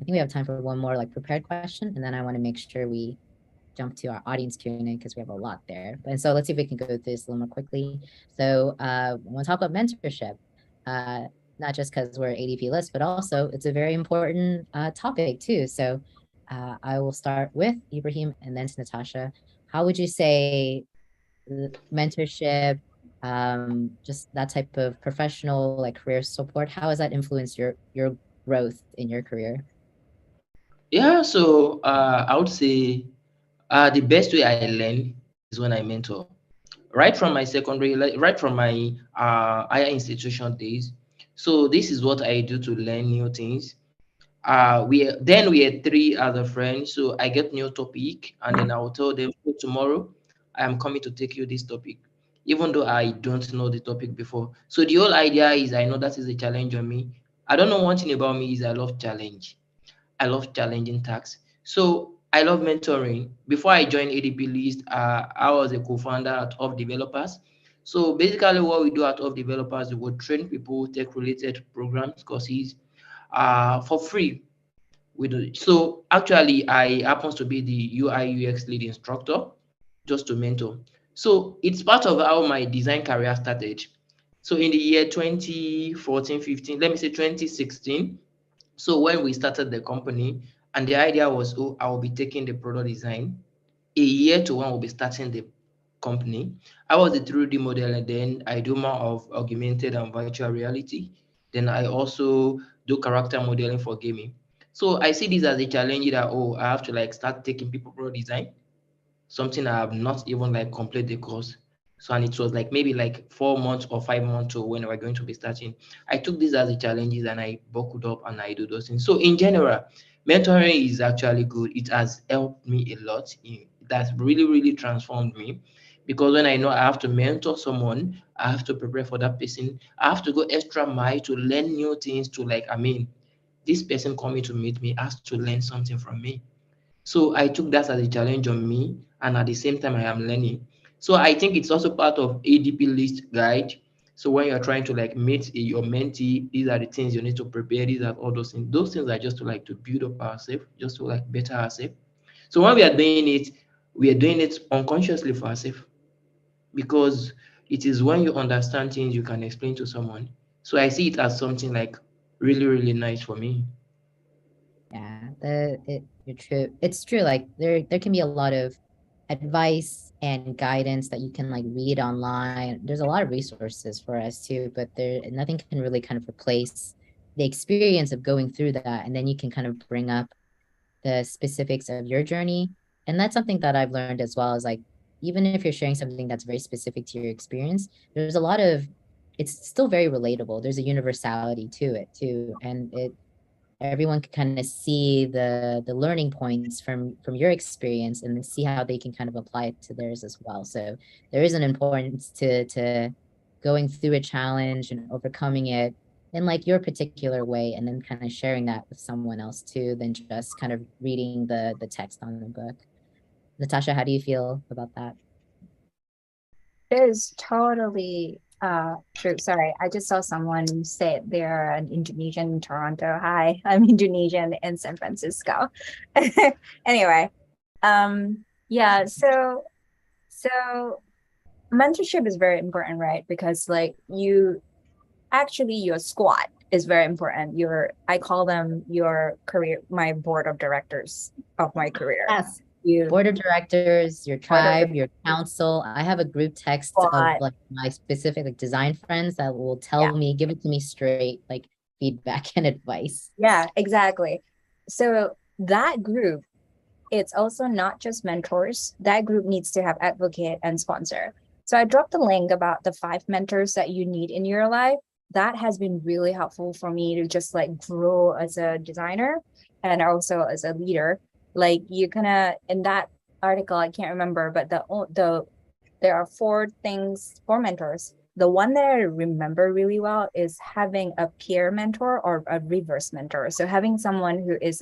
we have time for one more like prepared question, and then I want to make sure we jump to our audience Q&A because we have a lot there. And so let's see if we can go through this a little more quickly. So I want to talk about mentorship, not just because we're ADPList, but also it's a very important topic too. So I will start with Ibrahim and then to Natasha. How would you say mentorship, just that type of professional like career support, how has that influenced your growth in your career? Yeah, so I would say the best way I learn is when I mentor. Right from my secondary, right from my higher institution days. So this is what I do to learn new things. We had three other friends, so I get new topic, and then I will tell them, "Oh, tomorrow I am coming to take you this topic, even though I don't know the topic before." So the whole idea is I know that is a challenge on me. I don't know one thing about me is I love challenge. I love challenging tasks. So I love mentoring. Before I joined ADPList, I was a co-founder at Of Developers. So basically what we do at Of Developers, we would train people, tech-related programs, courses, for free. We do. So actually, I happens to be the UI UX lead instructor, just to mentor. So it's part of how my design career started. So in the year 2014, 15, let me say 2016, so when we started the company, and the idea was, oh, I will be taking the product design. A year to one, we'll be starting the company. I was the 3D model, and then I do more of augmented and virtual reality. Then I also do character modeling for gaming. So I see this as a challenge that, oh, I have to like start taking people product design, something I have not even like complete the course. So, and it was like maybe like 4 months or 5 months or when we're going to be starting. I took this as a challenges and I buckled up and I do those things. So in general, mentoring is actually good. It has helped me a lot. It has really, really transformed me, because when I know I have to mentor someone, I have to prepare for that person. I have to go extra mile to learn new things to like, I mean, this person coming to meet me has to learn something from me. So I took that as a challenge on me, and at the same time, I am learning. So I think it's also part of ADPList guide. So when you're trying to like meet your mentee, these are the things you need to prepare. These are all those things. Those things are just to like to build up ourselves, just to like better ourselves. So when we are doing it, we are doing it unconsciously for ourselves, because it is when you understand things you can explain to someone. So I see it as something like really, really nice for me. Yeah, you're true. It's true. Like there can be a lot of advice and guidance that you can like read online. There's a lot of resources for us too, but nothing can really kind of replace the experience of going through that. And then you can kind of bring up the specifics of your journey. And that's something that I've learned as well, is like, even if you're sharing something that's very specific to your experience, there's a lot of, it's still very relatable. There's a universality to it too. And everyone can kind of see the learning points from your experience and see how they can kind of apply it to theirs as well. So there is an importance to going through a challenge and overcoming it in like your particular way, and then kind of sharing that with someone else too, than just kind of reading the text on the book. Natasha, how do you feel about that? It is totally true. Sorry, I just saw someone say they're an Indonesian in Toronto. Hi, I'm Indonesian in San Francisco. Anyway, yeah, so mentorship is very important, right? Because like your squad is very important. I call them your career, my board of directors of my career. Yes. Board of directors, your tribe, your council. I have a group text of like my specific like design friends that will tell me, give it to me straight, like feedback and advice. Yeah, exactly. So that group, it's also not just mentors. That group needs to have advocate and sponsor. So I dropped the link about the 5 mentors that you need in your life. That has been really helpful for me to just like grow as a designer and also as a leader. Like you kind of, in that article, I can't remember, but there are 4 things for mentors. The one that I remember really well is having a peer mentor or a reverse mentor. So having someone who is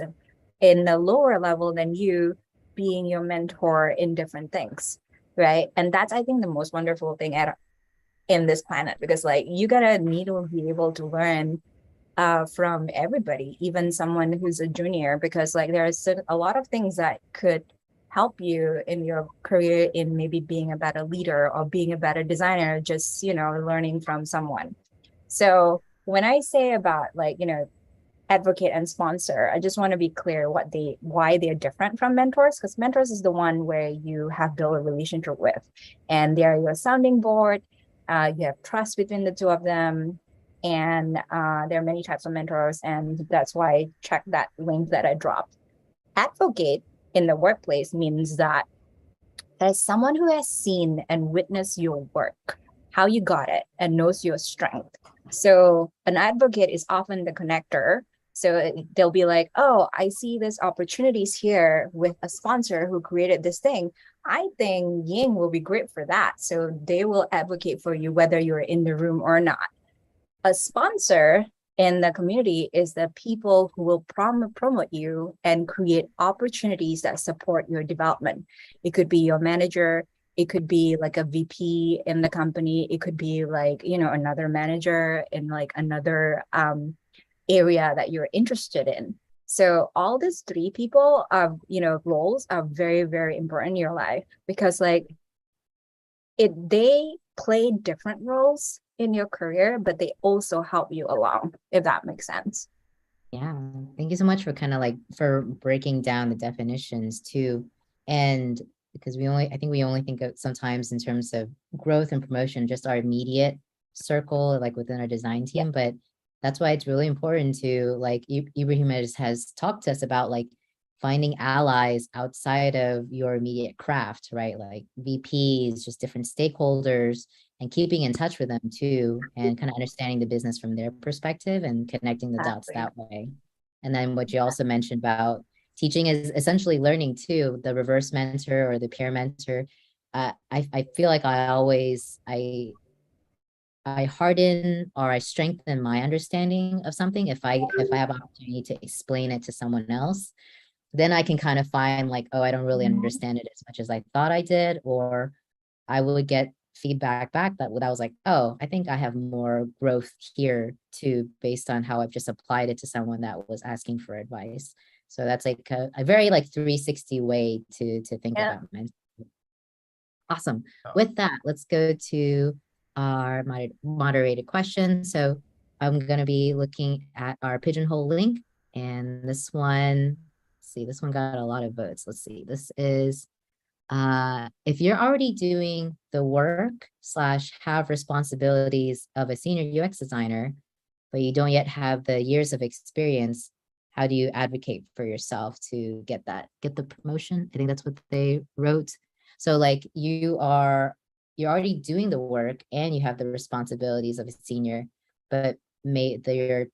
in a lower level than you being your mentor in different things, right? And that's, I think, the most wonderful thing in this planet, because like you gotta need to be able to learn from everybody, even someone who's a junior, because like there's a lot of things that could help you in your career in maybe being a better leader or being a better designer, just learning from someone. So when I say about like advocate and sponsor, I just want to be clear why they're different from mentors, because mentors is the one where you have built a relationship with, and they're your sounding board. You have trust between the two of them, and there are many types of mentors, and that's why check that link that I dropped. Advocate in the workplace means that there's someone who has seen and witnessed your work, how you got it, and knows your strength. So an advocate is often the connector. So they'll be like, oh, I see this opportunities here with a sponsor who created this thing. I think Ying will be great for that. So they will advocate for you whether you're in the room or not. A sponsor in the community is the people who will promote you and create opportunities that support your development. It could be your manager. It could be like a VP in the company. It could be like, another manager in like another area that you're interested in. So all these 3 people of, roles are very, very important in your life, because like they play different roles in your career, but they also help you along, if that makes sense. Yeah, thank you so much for kind of like for breaking down the definitions too. And because I think we only think of sometimes in terms of growth and promotion, just our immediate circle, like within our design team. But that's why it's really important to, like Ibrahim has talked to us about, like finding allies outside of your immediate craft, right? Like VPs, just different stakeholders, and keeping in touch with them too, and kind of understanding the business from their perspective and connecting the dots that way. And then what you also mentioned about teaching is essentially learning too, the reverse mentor or the peer mentor. I feel like I harden or I strengthen my understanding of something if I have opportunity to explain it to someone else. Then I can kind of find like, oh, I don't really understand it as much as I thought I did, or I would get feedback back that was like, oh, I think I have more growth here too, based on how I've just applied it to someone that was asking for advice. So that's like a very like 360 way to think about mentorship. Awesome. With that, let's go to our moderated question. So I'm going to be looking at our Pigeonhole link, and this one, see, this one got a lot of votes. Let's see. This is if you're already doing the work / have responsibilities of a senior UX designer, but you don't yet have the years of experience, how do you advocate for yourself to get the promotion? I think that's what they wrote. So like you're already doing the work and you have the responsibilities of a senior, but your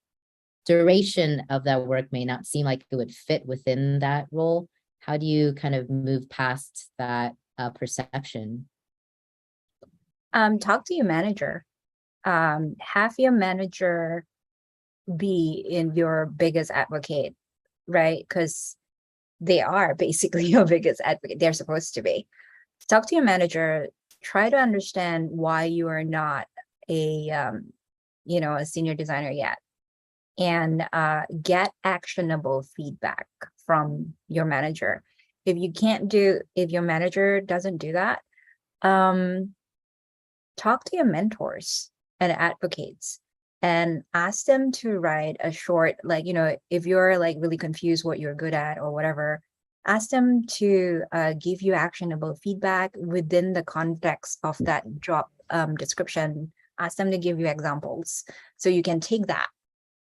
duration of that work may not seem like it would fit within that role. How do you kind of move past that perception? Talk to your manager. Have your manager be in your biggest advocate, right? Because they are basically your biggest advocate. They're supposed to be. Talk to your manager. Try to understand why you are not a senior designer yet, and get actionable feedback from your manager. If your manager doesn't do that, talk to your mentors and advocates and ask them to write a short, like, if you're like really confused what you're good at or whatever, ask them to give you actionable feedback within the context of that job description. Ask them to give you examples so you can take that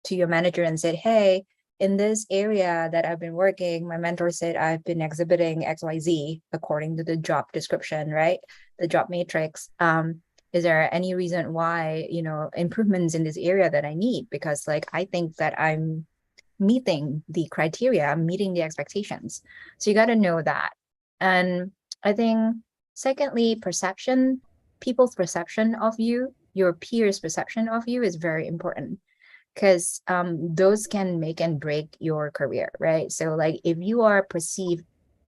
to your manager and say, hey, in this area that I've been working, my mentor said I've been exhibiting XYZ according to the job description, right? The job matrix. Is there any reason why, improvements in this area that I need? Because like, I think that I'm meeting the criteria, I'm meeting the expectations. So you got to know that. And I think secondly, people's perception of you, your peers' perception of you is very important, because those can make and break your career, right? So like if you are perceived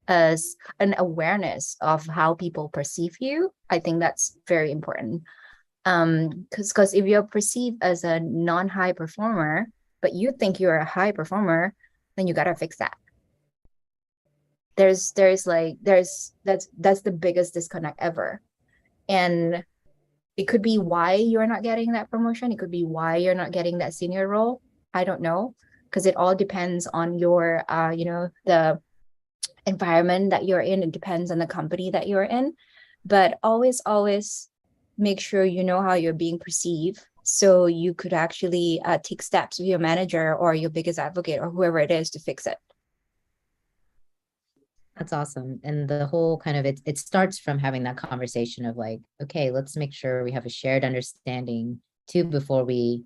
as an awareness of how people perceive you, I think that's very important. Because if you're perceived as a non-high performer, but you think you're a high performer, then you gotta fix that. That's the biggest disconnect ever. And it could be why you're not getting that promotion. It could be why you're not getting that senior role. I don't know, because it all depends on your, the environment that you're in. It depends on the company that you're in. But always make sure you know how you're being perceived, so you could actually take steps with your manager or your biggest advocate or whoever it is to fix it. That's awesome. And the whole kind of, it starts from having that conversation of like, okay, let's make sure we have a shared understanding too before we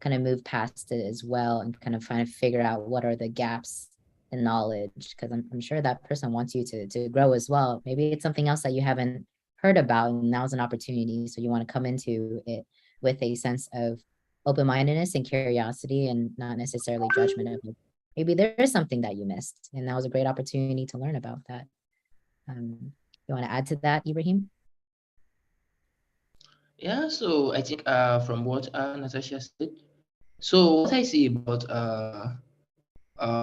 kind of move past it as well, and kind of figure out what are the gaps in knowledge, because I'm sure that person wants you to grow as well. Maybe it's something else that you haven't heard about, and now's an opportunity. So you want to come into it with a sense of open-mindedness and curiosity, and not necessarily judgment of maybe there is something that you missed, and that was a great opportunity to learn about that. You want to add to that, Ibrahim? Yeah, so I think from what Natasha said, so what I see about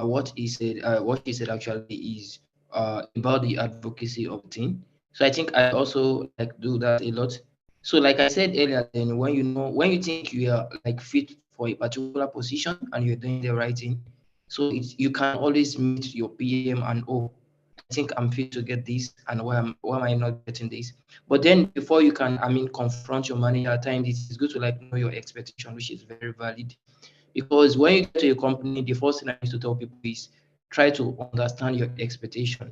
what she said actually is about the advocacy of the team. So I think I also like do that a lot. So like I said earlier, then when you think you are like fit for a particular position and you're doing the right thing, so you can always meet your PM and, oh, I think I'm fit to get this, and why am I not getting this? But then before you can, confront your manager at times, it's good to like know your expectation, which is very valid. Because when you get to a company, the first thing I used to tell people is try to understand your expectation.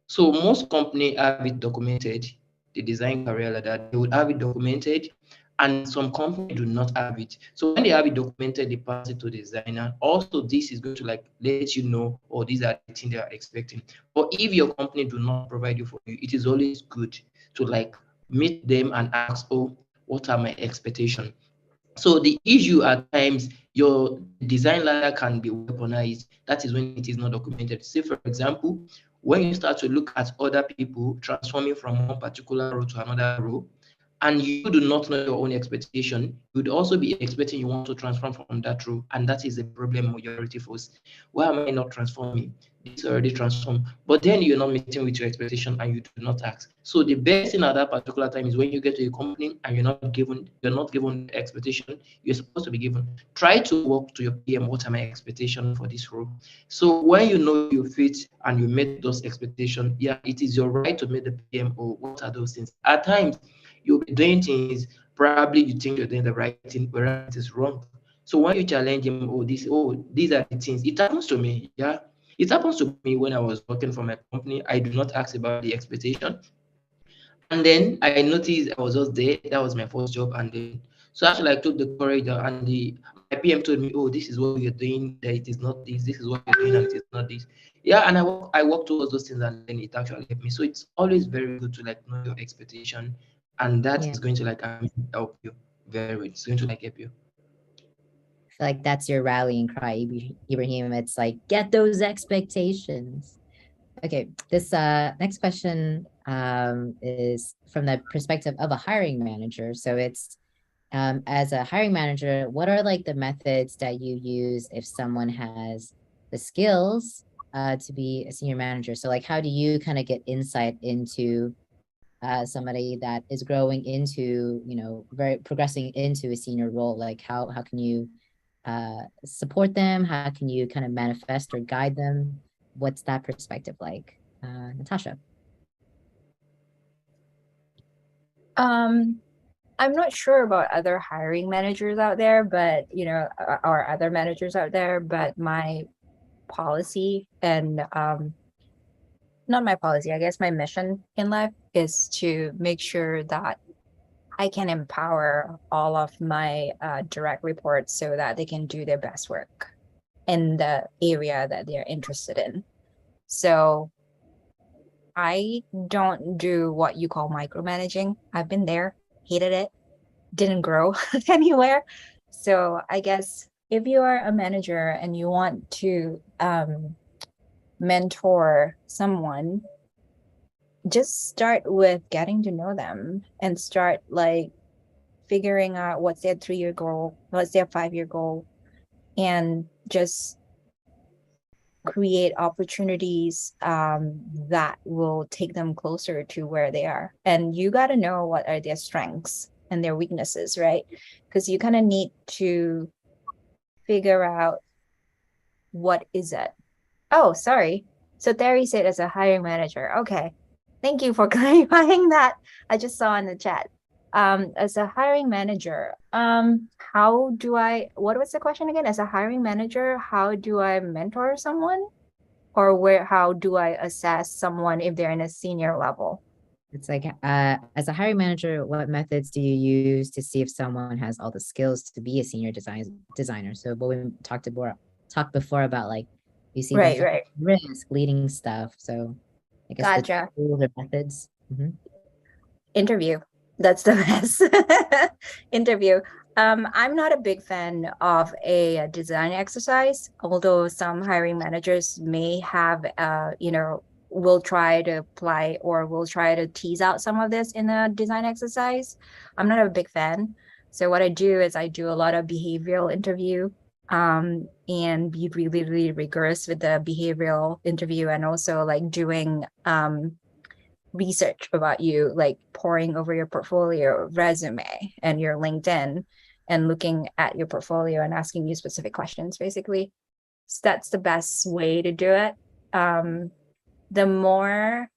So most companies have it documented, the design career ladder, they would have it documented, and some companies do not have it. So when they have it documented, they pass it to the designer. Also, this is going to like let you know, oh, these are the things they are expecting. But if your company do not provide you for you, it is always good to like meet them and ask, oh, what are my expectations? So the issue at times, your design ladder can be weaponized. That is when it is not documented. Say, for example, when you start to look at other people transforming from one particular role to another role, and you do not know your own expectation, you would also be expecting you want to transform from that role, and that is a problem majority folks. Why am I not transforming? This already transformed, but then you're not meeting with your expectation and you do not ask. So the best thing at that particular time is when you get to a company and you're not given the expectation you're supposed to be given. Try to work to your PM. What are my expectations for this role? So when you know you fit and you meet those expectations, yeah, it is your right to meet the PM. Or what are those things? At times you'll be doing things, probably you think you're doing the right thing, whereas it is wrong. So when you challenge him, these are the things. It happens to me, yeah. It happens to me when I was working for my company. I do not ask about the expectation. And then I noticed I was just there. That was my first job. And then, so actually, I took the courage and my PM told me, oh, this is what you're doing, that it is not this. This is what you're doing, and it is not this. Yeah, and I work towards those things, and then it actually helped me. So it's always very good to like know your expectation, and that Yeah. is going to like help you very well. It's going to like help you. I feel like that's your rallying cry, Ibrahim. It's like, get those expectations. Okay, this next question is from the perspective of a hiring manager. So it's as a hiring manager, what are like the methods that you use if someone has the skills to be a senior manager? So like, how do you kind of get insight into somebody that is growing into, very progressing into a senior role? Like how can you support them? How can you kind of manifest or guide them? What's that perspective like? Natasha. I'm not sure about other hiring managers out there, but or other managers out there, but my policy and not my policy, I guess my mission in life is to make sure that I can empower all of my direct reports so that they can do their best work in the area that they're interested in. So I don't do what you call micromanaging. I've been there, hated it, didn't grow anywhere. So I guess if you are a manager and you want to mentor someone, just start with getting to know them and start like figuring out what's their 3-year goal, what's their 5-year goal, and just create opportunities that will take them closer to where they are. And you got to know what are their strengths and their weaknesses, right? Because you kind of need to figure out what is it. Oh, sorry. So Terry said as a hiring manager. Okay. Thank you for clarifying that. I just saw in the chat. As a hiring manager, what was the question again? As a hiring manager, how do I mentor someone? Or how do I assess someone if they're in a senior level? It's like, as a hiring manager, what methods do you use to see if someone has all the skills to be a senior designer? So what we talked before about, like, you see them Right. risk leading stuff. So I guess Gotcha. the tools or methods. Interview. That's the best. Interview. I'm not a big fan of a design exercise, although some hiring managers may have, will try to apply or will try to tease out some of this in a design exercise. I'm not a big fan. So what I do is I do a lot of behavioral interview and be really, really rigorous with the behavioral interview, and also like doing research about you, like poring over your portfolio, resume, and your LinkedIn, and looking at your portfolio and asking you specific questions, basically. So that's the best way to do it. The more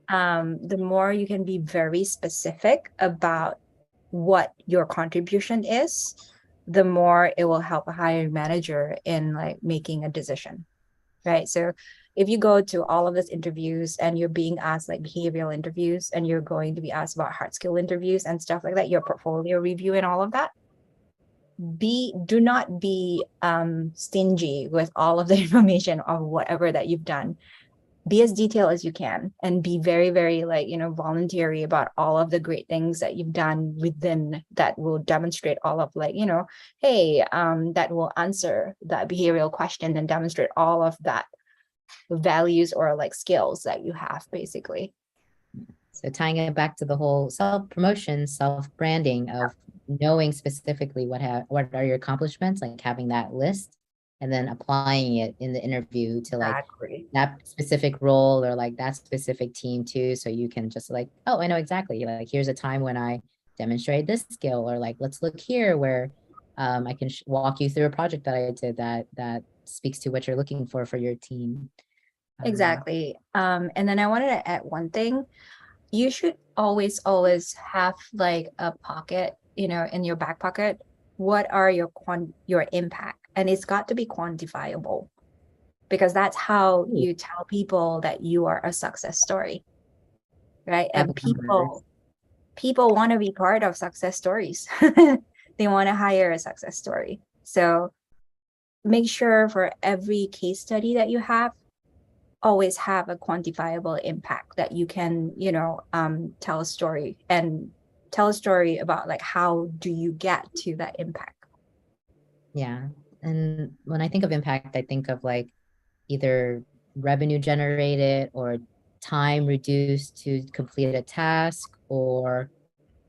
you can be very specific about what your contribution is, the more it will help a hiring manager in like making a decision. right? So if you go to all of these interviews and you're being asked like behavioral interviews, and you're going to be asked about hard skill interviews and stuff like that, your portfolio review and all of that, do not be stingy with all of the information of whatever that you've done. Be as detailed as you can, and be very, very like, voluntary about all of the great things that you've done within that will demonstrate all of like, hey, that will answer that behavioral question and demonstrate all of that values or like skills that you have, basically. So tying it back to the whole self-promotion, self-branding of knowing specifically what are your accomplishments, like having that list, and then applying it in the interview to like that specific role or like that specific team too. So you can just like, oh, I know exactly, like here's a time when I demonstrated this skill, or like, let's look here where I can walk you through a project that I did that speaks to what you're looking for your team. Exactly. And then I wanted to add one thing. You should always have like a pocket, in your back pocket. What are your impact? And it's got to be quantifiable, because that's how you tell people that you are a success story, right? And people want to be part of success stories. They want to hire a success story. So make sure for every case study that you have, always have a quantifiable impact that you can, tell a story about like, how do you get to that impact? Yeah. And when I think of impact, I think of like either revenue generated or time reduced to complete a task, or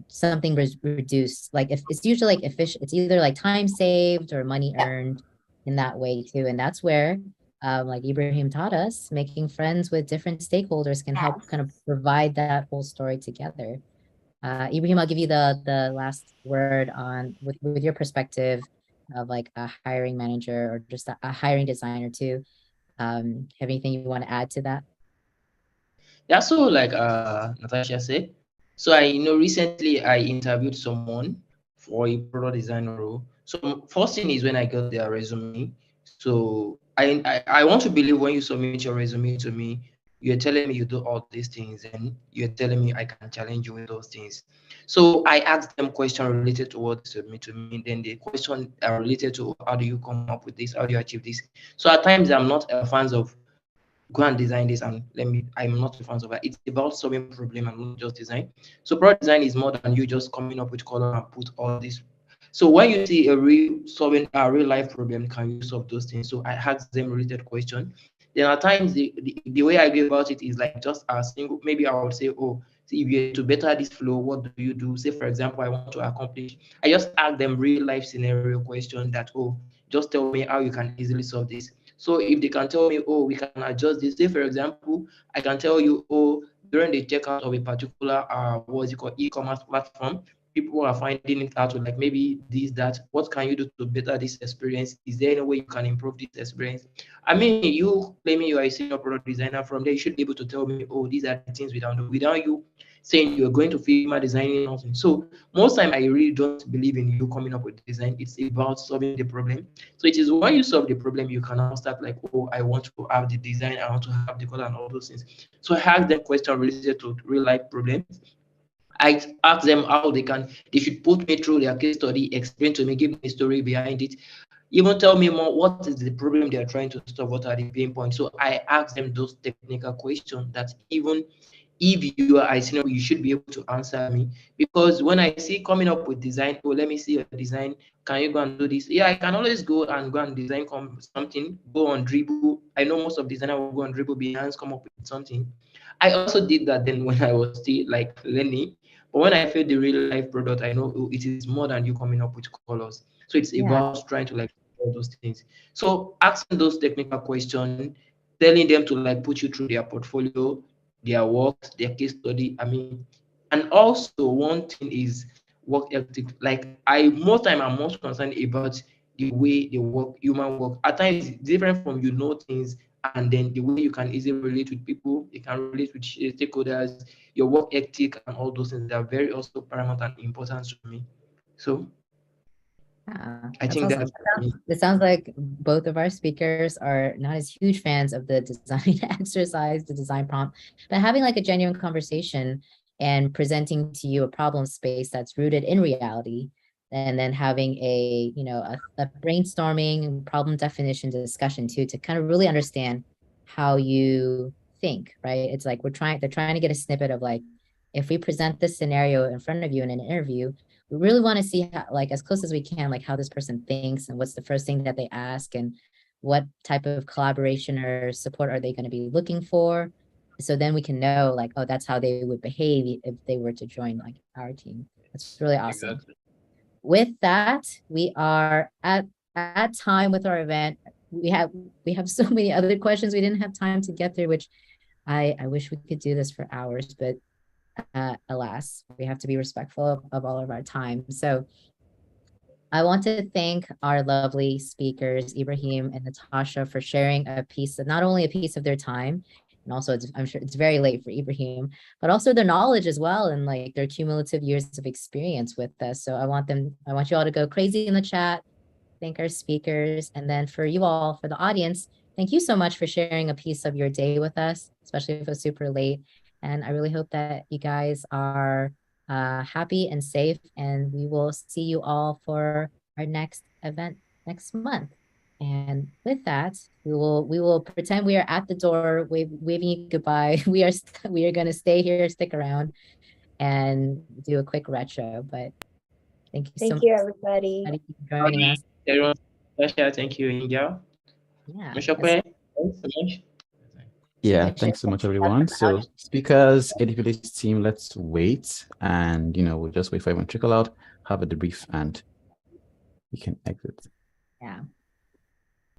something reduced. Like if it's usually like efficient, it's either like time saved or money earned in that way too. And that's where like Ibrahim taught us, making friends with different stakeholders can help kind of provide that whole story together. Ibrahim, I'll give you the last word on with your perspective of like a hiring manager or just a hiring designer too. Have anything you want to add to that? Yeah, so like Natasha said, so I recently I interviewed someone for a product design role. So first thing is when I got their resume. So I want to believe when you submit your resume to me, you're telling me you do all these things, and you're telling me I can challenge you with those things. So I asked them questions related to what they submit to me. Then the question are related to how do you come up with this? How do you achieve this? So at times I'm not a fan of go and design this and I'm not a fan of that. It's about solving problem and not just design. So product design is more than you just coming up with color and put all this. So when you see a real solving a real life problem, can you solve those things? So I ask them related question. Then at times the way I go about it is like just a single, maybe I would say, oh, see, if you're to better this flow, what do you do? Say for example, I want to accomplish. I just ask them real life scenario question that, oh, just tell me how you can easily solve this. So if they can tell me, oh, we can adjust this. Say, for example, I can tell you, oh, during the checkout of a particular, what's it called, e-commerce platform, people are finding it out to like maybe this, that. What can you do to better this experience? Is there any way you can improve this experience? I mean, you claiming you are a senior product designer from there, you should be able to tell me, oh, these are the things we don't do without you saying you're going to Figma designing something. So most time I really don't believe in you coming up with design. It's about solving the problem. So it is when you solve the problem, you can now start like, oh, I want to have the design, I want to have the color and all those things. So I ask them questions related to real life problems. I ask them how they should put me through their case study, explain to me, give me a story behind it, even tell me more what is the problem they are trying to solve, what are the pain points. So I ask them those technical questions that even if you are a senior, you should be able to answer me. Because when I see coming up with design, oh, let me see your design. Can you go and do this? Yeah, I can always go and design something, go on Dribble. I know most of designers will go on Dribble, Behance, come up with something. I also did that then when I was still like learning. But when I feel the real life product, I know it is more than you coming up with colors. So it's about trying to like all those things. So asking those technical questions, telling them to like put you through their portfolio, their work, their case study. I mean, and also one thing is work ethic. Like I'm most concerned about the way they work, human work. At times it's different from things, and then the way you can easily relate with people, you can relate with stakeholders, your work ethic and all those things are very also paramount and important to me. So Yeah, I that's think awesome. It sounds like both of our speakers are not as huge fans of the design exercise, the design prompt, but having like a genuine conversation and presenting to you a problem space that's rooted in reality, and then having a, you know, a brainstorming and problem definition discussion too, to kind of really understand how you think, right? It's like they're trying to get a snippet of like, if we present this scenario in front of you in an interview, we really want to see how, like, as close as we can, like how this person thinks and what's the first thing that they ask and what type of collaboration or support are they going to be looking for. So then we can know like, oh, that's how they would behave if they were to join like our team. That's really awesome. Exactly. With that, we are at time with our event. We have so many other questions we didn't have time to get through, which I wish we could do this for hours, but alas, we have to be respectful of all of our time. So I want to thank our lovely speakers, Ibrahim and Natasha, for sharing not only a piece of their time, and also I'm sure it's very late for Ibrahim, but also their knowledge as well, and like their cumulative years of experience with us. So I want you all to go crazy in the chat, thank our speakers, and then for you all, for the audience, thank you so much for sharing a piece of your day with us, especially if it was super late. And I really hope that you guys are happy and safe, and we will see you all for our next event next month. And with that, we will pretend we are at the door, waving you goodbye. We are going to stay here, stick around, and do a quick retro. But thank you so Thank much you, everybody. for joining us. Everyone, thank you, India. Yeah. Mishokwe, thanks so much. Yeah, thanks so much, everyone. So speakers, ADPList team, let's wait, and we'll just wait for everyone to trickle out, have a debrief, and we can exit. Yeah.